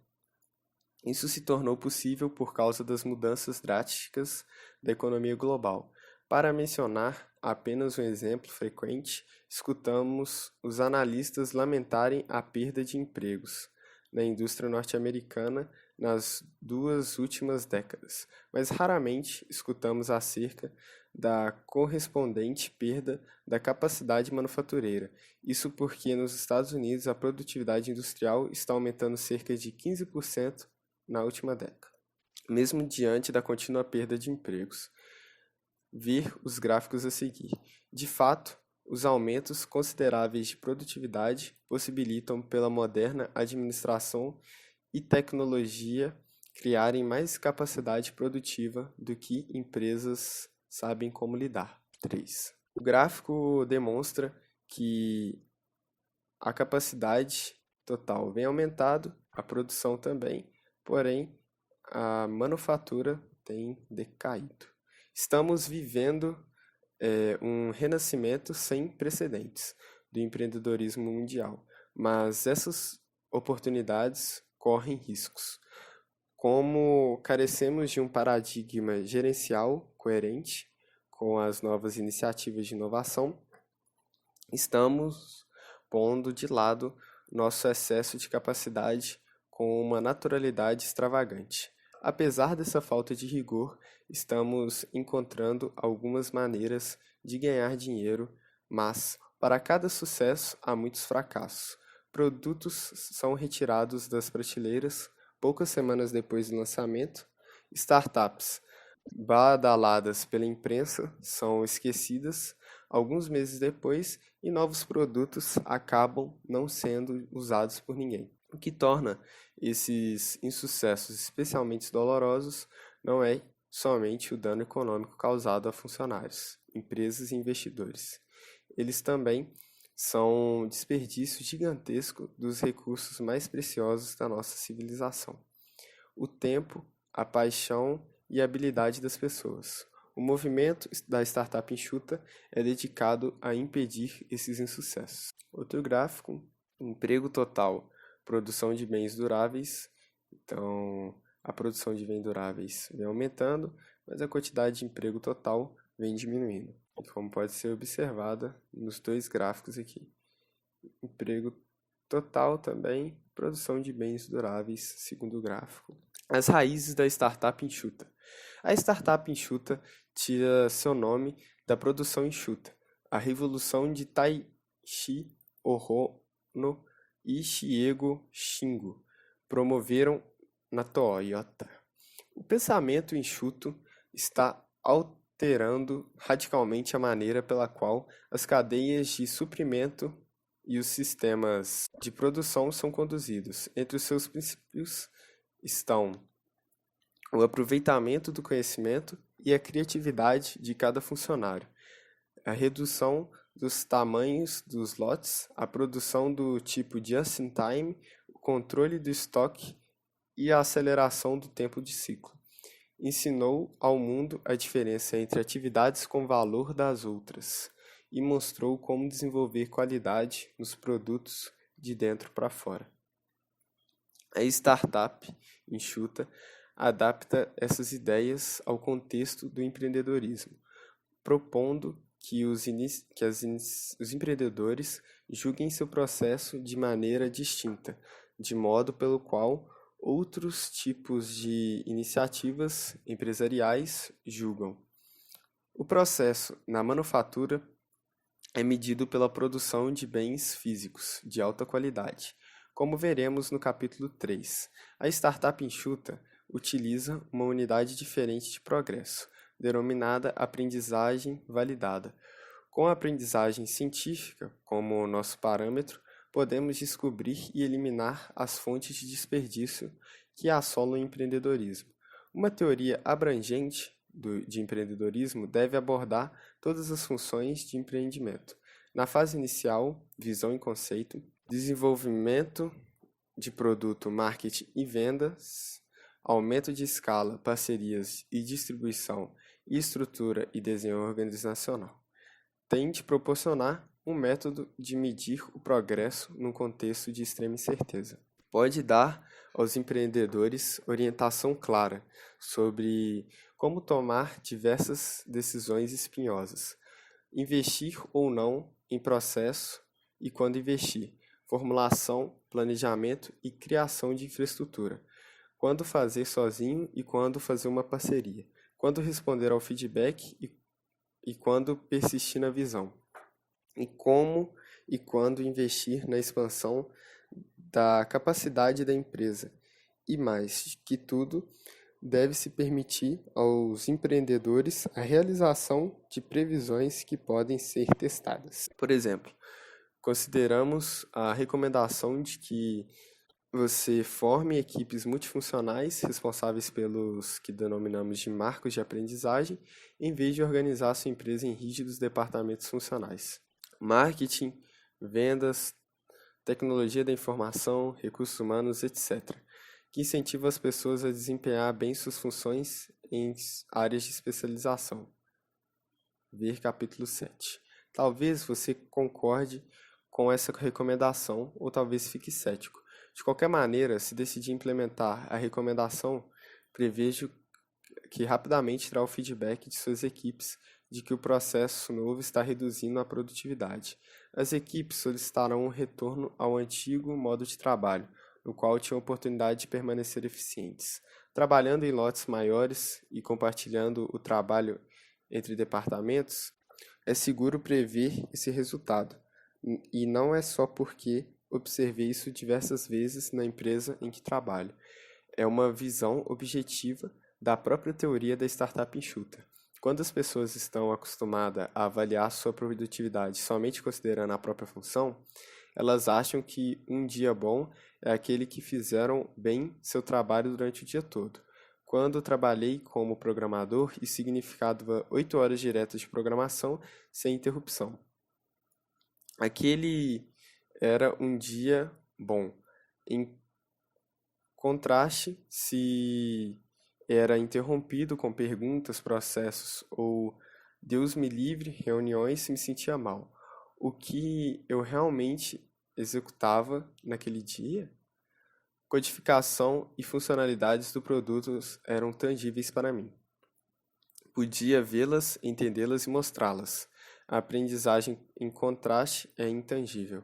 Isso se tornou possível por causa das mudanças drásticas da economia global. Para mencionar apenas um exemplo frequente, escutamos os analistas lamentarem a perda de empregos na indústria norte-americana nas 2 últimas décadas, mas raramente escutamos acerca da correspondente perda da capacidade manufatureira. Isso porque nos Estados Unidos a produtividade industrial está aumentando cerca de 15% na última década, mesmo diante da contínua perda de empregos. Ver os gráficos a seguir. De fato, os aumentos consideráveis de produtividade possibilitam, pela moderna administração e tecnologia, criarem mais capacidade produtiva do que empresas sabem como lidar. 3. O gráfico demonstra que a capacidade total vem aumentando, a produção também, porém a manufatura tem decaído. Estamos vivendo um renascimento sem precedentes do empreendedorismo mundial, mas essas oportunidades correm riscos. Como carecemos de um paradigma gerencial coerente com as novas iniciativas de inovação, estamos pondo de lado nosso excesso de capacidade com uma naturalidade extravagante. Apesar dessa falta de rigor, estamos encontrando algumas maneiras de ganhar dinheiro, mas para cada sucesso há muitos fracassos. Produtos são retirados das prateleiras poucas semanas depois do lançamento. Startups badaladas pela imprensa são esquecidas alguns meses depois e novos produtos acabam não sendo usados por ninguém. O que torna esses insucessos especialmente dolorosos não é somente o dano econômico causado a funcionários, empresas e investidores. Eles também são desperdício gigantesco dos recursos mais preciosos da nossa civilização: o tempo, a paixão e a habilidade das pessoas. O movimento da startup enxuta é dedicado a impedir esses insucessos. Outro gráfico: emprego total, produção de bens duráveis. Então, a produção de bens duráveis vem aumentando, mas a quantidade de emprego total vem diminuindo, como pode ser observada nos 2 gráficos aqui. Emprego total também, produção de bens duráveis, segundo gráfico. As raízes da startup enxuta. A startup enxuta tira seu nome da produção enxuta. A revolução de Taishi Ohno e Shigeru Shingo promoveram na Toyota. O pensamento enxuto está alterando radicalmente a maneira pela qual as cadeias de suprimento e os sistemas de produção são conduzidos. Entre os seus princípios estão o aproveitamento do conhecimento e a criatividade de cada funcionário, a redução dos tamanhos dos lotes, a produção do tipo just-in-time, o controle do estoque e a aceleração do tempo de ciclo. ensinou ao mundo a diferença entre atividades com valor das outras e mostrou como desenvolver qualidade nos produtos de dentro para fora. A startup enxuta adapta essas ideias ao contexto do empreendedorismo, propondo que os empreendedores julguem seu processo de maneira distinta, de modo pelo qual outros tipos de iniciativas empresariais julgam. O processo na manufatura é medido pela produção de bens físicos de alta qualidade. Como veremos no capítulo 3, a startup enxuta utiliza uma unidade diferente de progresso, denominada aprendizagem validada. Com a aprendizagem científica como nosso parâmetro, podemos descobrir e eliminar as fontes de desperdício que assolam o empreendedorismo. Uma teoria abrangente de empreendedorismo deve abordar todas as funções de empreendimento. Na fase inicial, visão e conceito, desenvolvimento de produto, marketing e vendas, aumento de escala, parcerias e distribuição, e estrutura e desenho organizacional. Tem de proporcionar um método de medir o progresso num contexto de extrema incerteza. Pode dar aos empreendedores orientação clara sobre como tomar diversas decisões espinhosas, investir ou não em processo e quando investir, formulação, planejamento e criação de infraestrutura, quando fazer sozinho e quando fazer uma parceria, quando responder ao feedback e quando persistir na visão, e como e quando investir na expansão da capacidade da empresa. E mais que tudo, deve-se permitir aos empreendedores a realização de previsões que podem ser testadas. Por exemplo, consideramos a recomendação de que você forme equipes multifuncionais responsáveis pelos que denominamos de marcos de aprendizagem, em vez de organizar sua empresa em rígidos departamentos funcionais. Marketing, vendas, tecnologia da informação, recursos humanos, etc., que incentivam as pessoas a desempenhar bem suas funções em áreas de especialização. Ver capítulo 7. Talvez você concorde com essa recomendação ou talvez fique cético. De qualquer maneira, se decidir implementar a recomendação, prevejo que rapidamente terá o feedback de suas equipes de que o processo novo está reduzindo a produtividade. As equipes solicitarão um retorno ao antigo modo de trabalho, no qual tinham oportunidade de permanecer eficientes. Trabalhando em lotes maiores e compartilhando o trabalho entre departamentos, é seguro prever esse resultado. E não é só porque observei isso diversas vezes na empresa em que trabalho. É uma visão objetiva da própria teoria da startup enxuta. Quando as pessoas estão acostumadas a avaliar sua produtividade somente considerando a própria função, elas acham que um dia bom é aquele que fizeram bem seu trabalho durante o dia todo. Quando trabalhei como programador, isso significava 8 horas diretas de programação sem interrupção. Aquele era um dia bom. Em contraste, se era interrompido com perguntas, processos ou, Deus me livre, reuniões, me sentia mal. O que eu realmente executava naquele dia? Codificação e funcionalidades do produto eram tangíveis para mim. Podia vê-las, entendê-las e mostrá-las. A aprendizagem, em contraste, é intangível.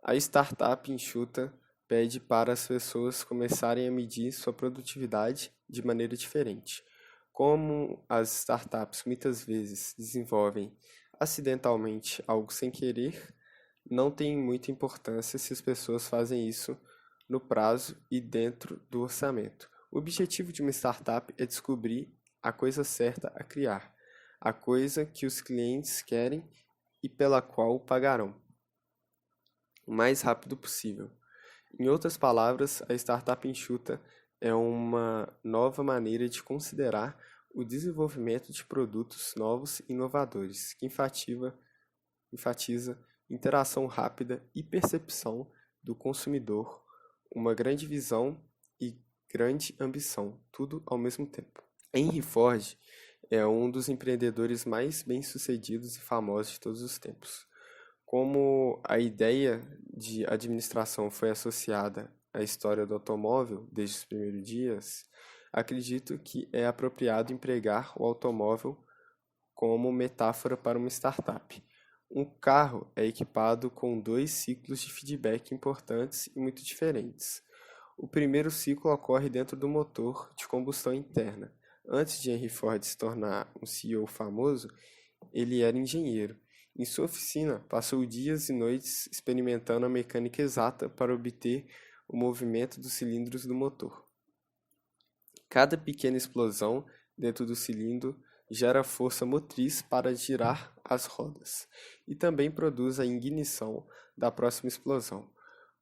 A startup enxuta pede para as pessoas começarem a medir sua produtividade de maneira diferente. Como as startups muitas vezes desenvolvem acidentalmente algo sem querer, não tem muita importância se as pessoas fazem isso no prazo e dentro do orçamento. O objetivo de uma startup é descobrir a coisa certa a criar, a coisa que os clientes querem e pela qual pagarão o mais rápido possível. Em outras palavras, a startup enxuta é uma nova maneira de considerar o desenvolvimento de produtos novos e inovadores, que enfatiza interação rápida e percepção do consumidor, uma grande visão e grande ambição, tudo ao mesmo tempo. Henry Ford é um dos empreendedores mais bem-sucedidos e famosos de todos os tempos. Como a ideia de administração foi associada à história do automóvel desde os primeiros dias, acredito que é apropriado empregar o automóvel como metáfora para uma startup. Um carro é equipado com dois ciclos de feedback importantes e muito diferentes. O primeiro ciclo ocorre dentro do motor de combustão interna. Antes de Henry Ford se tornar um CEO famoso, ele era engenheiro. Em sua oficina, passou dias e noites experimentando a mecânica exata para obter o movimento dos cilindros do motor. Cada pequena explosão dentro do cilindro gera força motriz para girar as rodas e também produz a ignição da próxima explosão.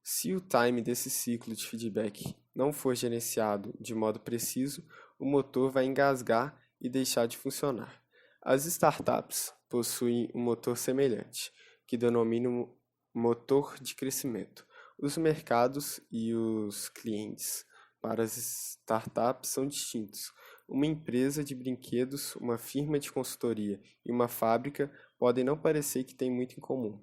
Se o time desse ciclo de feedback não for gerenciado de modo preciso, o motor vai engasgar e deixar de funcionar. As startups possuem um motor semelhante, que denominam motor de crescimento. Os mercados e os clientes para as startups são distintos. Uma empresa de brinquedos, uma firma de consultoria e uma fábrica podem não parecer que têm muito em comum,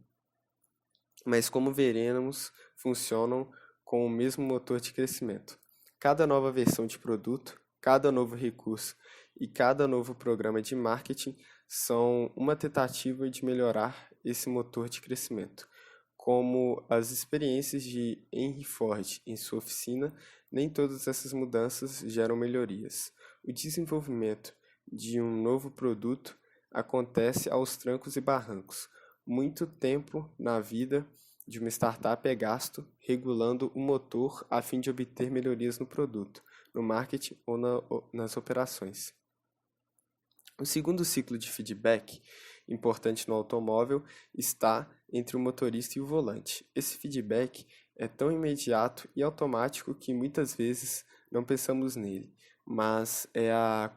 mas como veremos, funcionam com o mesmo motor de crescimento. Cada nova versão de produto, cada novo recurso e cada novo programa de marketing são uma tentativa de melhorar esse motor de crescimento. Como as experiências de Henry Ford em sua oficina, nem todas essas mudanças geram melhorias. O desenvolvimento de um novo produto acontece aos trancos e barrancos. Muito tempo na vida de uma startup é gasto regulando o motor a fim de obter melhorias no produto, no marketing ou nas operações. O segundo ciclo de feedback importante no automóvel está entre o motorista e o volante. Esse feedback é tão imediato e automático que muitas vezes não pensamos nele, mas é a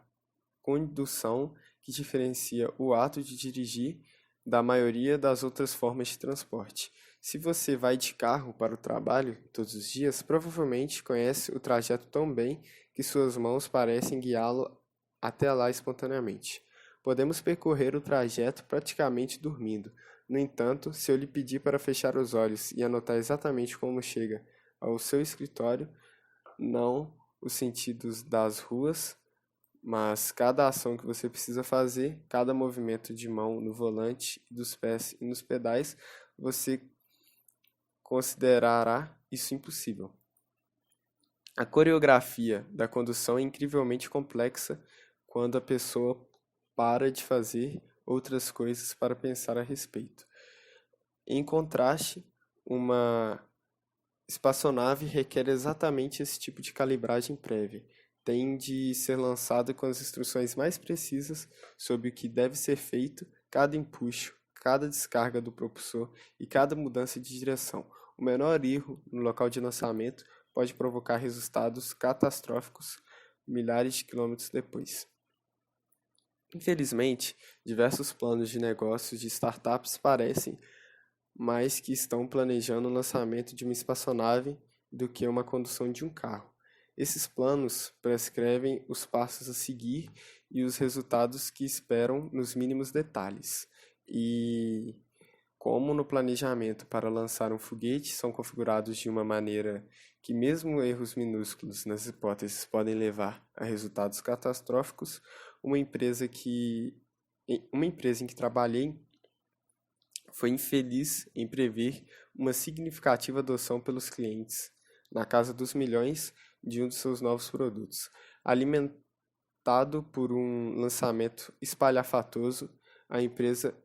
condução que diferencia o ato de dirigir da maioria das outras formas de transporte. Se você vai de carro para o trabalho todos os dias, provavelmente conhece o trajeto tão bem que suas mãos parecem guiá-lo até lá espontaneamente. Podemos percorrer o trajeto praticamente dormindo. No entanto, se eu lhe pedir para fechar os olhos e anotar exatamente como chega ao seu escritório, não os sentidos das ruas, mas cada ação que você precisa fazer, cada movimento de mão no volante, dos pés e nos pedais, você considerará isso impossível. A coreografia da condução é incrivelmente complexa quando a pessoa para de fazer outras coisas para pensar a respeito. Em contraste, uma espaçonave requer exatamente esse tipo de calibragem prévia. Tem de ser lançada com as instruções mais precisas sobre o que deve ser feito, cada empuxo, cada descarga do propulsor e cada mudança de direção. O menor erro no local de lançamento pode provocar resultados catastróficos milhares de quilômetros depois. Infelizmente, diversos planos de negócios de startups parecem mais que estão planejando o lançamento de uma espaçonave do que uma condução de um carro. Esses planos prescrevem os passos a seguir e os resultados que esperam nos mínimos detalhes. E como no planejamento para lançar um foguete são configurados de uma maneira que mesmo erros minúsculos nas hipóteses podem levar a resultados catastróficos, uma empresa em que trabalhei foi infeliz em prever uma significativa adoção pelos clientes, na casa dos milhões, de um de seus novos produtos. Alimentado por um lançamento espalhafatoso, a empresa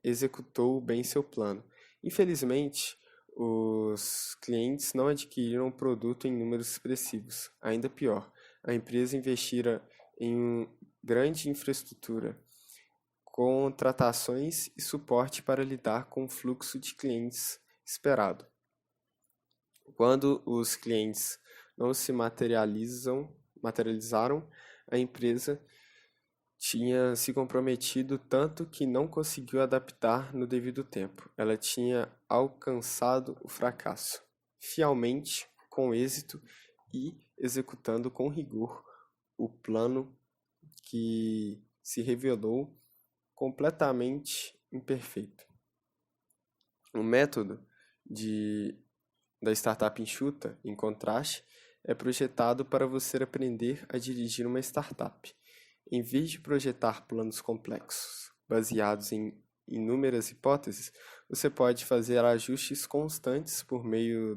executou bem seu plano. Infelizmente, os clientes não adquiriram o produto em números expressivos. Ainda pior, a empresa investira em grande infraestrutura, contratações e suporte para lidar com o fluxo de clientes esperado. Quando os clientes não se materializaram, a empresa tinha se comprometido tanto que não conseguiu adaptar no devido tempo. Ela tinha alcançado o fracasso, fielmente, com êxito e executando com rigor o plano que se revelou completamente imperfeito. O método da startup enxuta, em contraste, é projetado para você aprender a dirigir uma startup. Em vez de projetar planos complexos baseados em inúmeras hipóteses, você pode fazer ajustes constantes por meio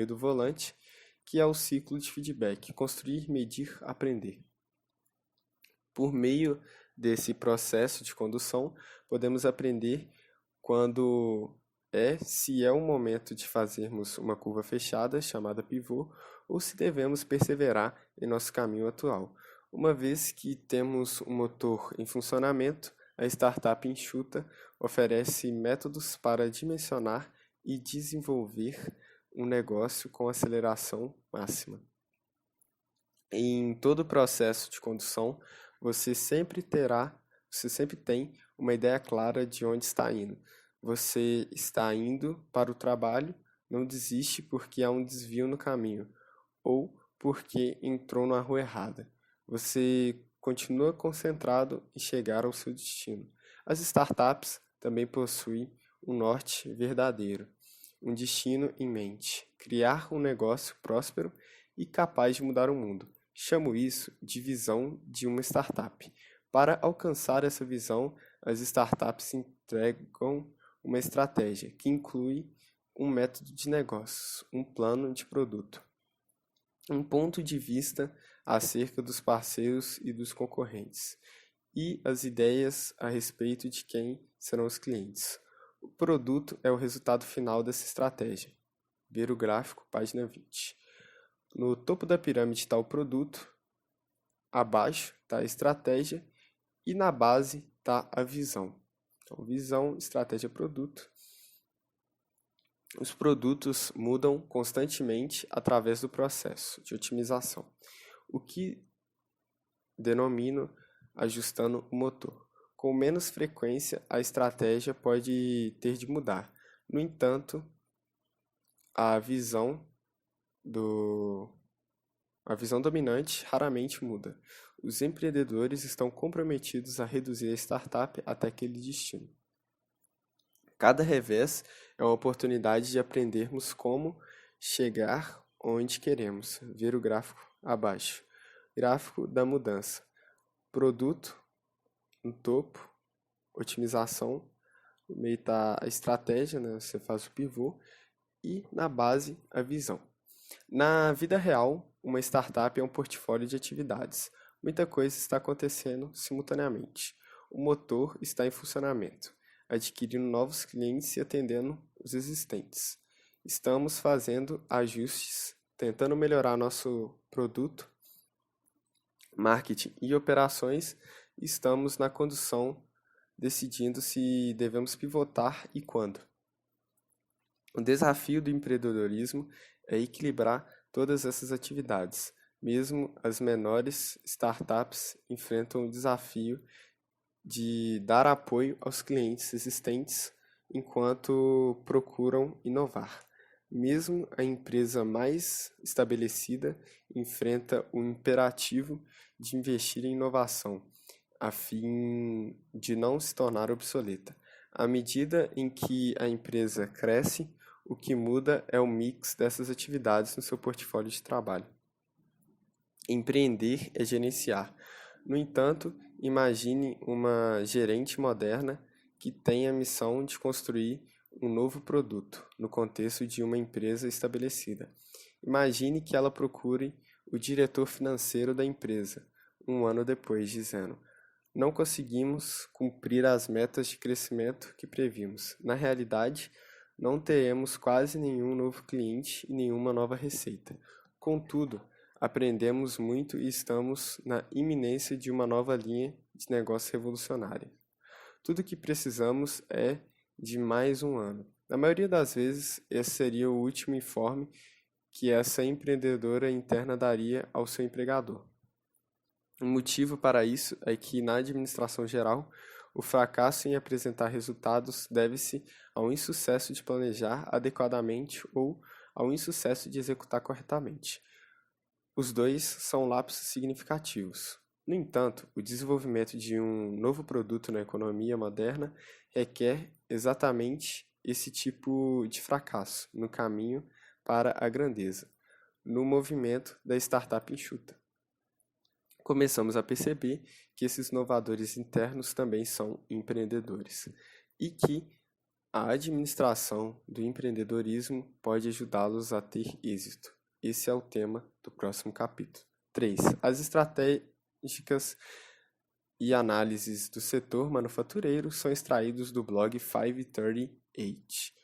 do volante, que é o ciclo de feedback: construir, medir, aprender. Por meio desse processo de condução, podemos aprender se é o momento de fazermos uma curva fechada, chamada pivô, ou se devemos perseverar em nosso caminho atual. Uma vez que temos um motor em funcionamento, a startup enxuta oferece métodos para dimensionar e desenvolver um negócio com aceleração máxima. Em todo o processo de condução, você sempre tem uma ideia clara de onde está indo. Você está indo para o trabalho, não desiste porque há um desvio no caminho ou porque entrou na rua errada. Você continua concentrado em chegar ao seu destino. As startups também possuem um norte verdadeiro, um destino em mente: criar um negócio próspero e capaz de mudar o mundo. Chamo isso de visão de uma startup. Para alcançar essa visão, as startups entregam uma estratégia que inclui um método de negócios, um plano de produto, um ponto de vista acerca dos parceiros e dos concorrentes, e as ideias a respeito de quem serão os clientes. O produto é o resultado final dessa estratégia. Ver o gráfico, página 20. No topo da pirâmide está o produto, abaixo está a estratégia e na base está a visão. Então, visão, estratégia, produto. Os produtos mudam constantemente através do processo de otimização, o que denomino ajustando o motor. Com menos frequência, a estratégia pode ter de mudar. No entanto, a visão dominante raramente muda. Os empreendedores estão comprometidos a reduzir a startup até aquele destino. Cada revés é uma oportunidade de aprendermos como chegar onde queremos. Ver o gráfico abaixo. Gráfico da mudança. Produto no topo, otimização, no meio está a estratégia, né? Você faz o pivô, e na base a visão. Na vida real, uma startup é um portfólio de atividades. Muita coisa está acontecendo simultaneamente. O motor está em funcionamento, adquirindo novos clientes e atendendo os existentes. Estamos fazendo ajustes, tentando melhorar nosso produto, marketing e operações. Estamos na condução, decidindo se devemos pivotar e quando. O desafio do empreendedorismo é equilibrar todas essas atividades. Mesmo as menores startups enfrentam o desafio de dar apoio aos clientes existentes enquanto procuram inovar. Mesmo a empresa mais estabelecida enfrenta o imperativo de investir em inovação, a fim de não se tornar obsoleta. À medida em que a empresa cresce, o que muda é o mix dessas atividades no seu portfólio de trabalho. Empreender é gerenciar. No entanto, imagine uma gerente moderna que tem a missão de construir um novo produto no contexto de uma empresa estabelecida. Imagine que ela procure o diretor financeiro da empresa, um ano depois, dizendo: não conseguimos cumprir as metas de crescimento que previmos. Na realidade, não teremos quase nenhum novo cliente e nenhuma nova receita. Contudo, aprendemos muito e estamos na iminência de uma nova linha de negócio revolucionária. Tudo o que precisamos é de mais um ano. Na maioria das vezes, esse seria o último informe que essa empreendedora interna daria ao seu empregador. O motivo para isso é que, na administração geral, o fracasso em apresentar resultados deve-se ao insucesso de planejar adequadamente ou ao insucesso de executar corretamente. Os dois são lapsos significativos. No entanto, o desenvolvimento de um novo produto na economia moderna requer exatamente esse tipo de fracasso no caminho para a grandeza, no movimento da startup enxuta. Começamos a perceber que esses inovadores internos também são empreendedores e que a administração do empreendedorismo pode ajudá-los a ter êxito. Esse é o tema do próximo capítulo. 3. As estratégicas e análises do setor manufatureiro são extraídos do blog 538.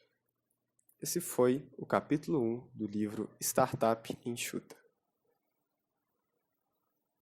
Esse foi o capítulo 1 do livro Startup Enxuta.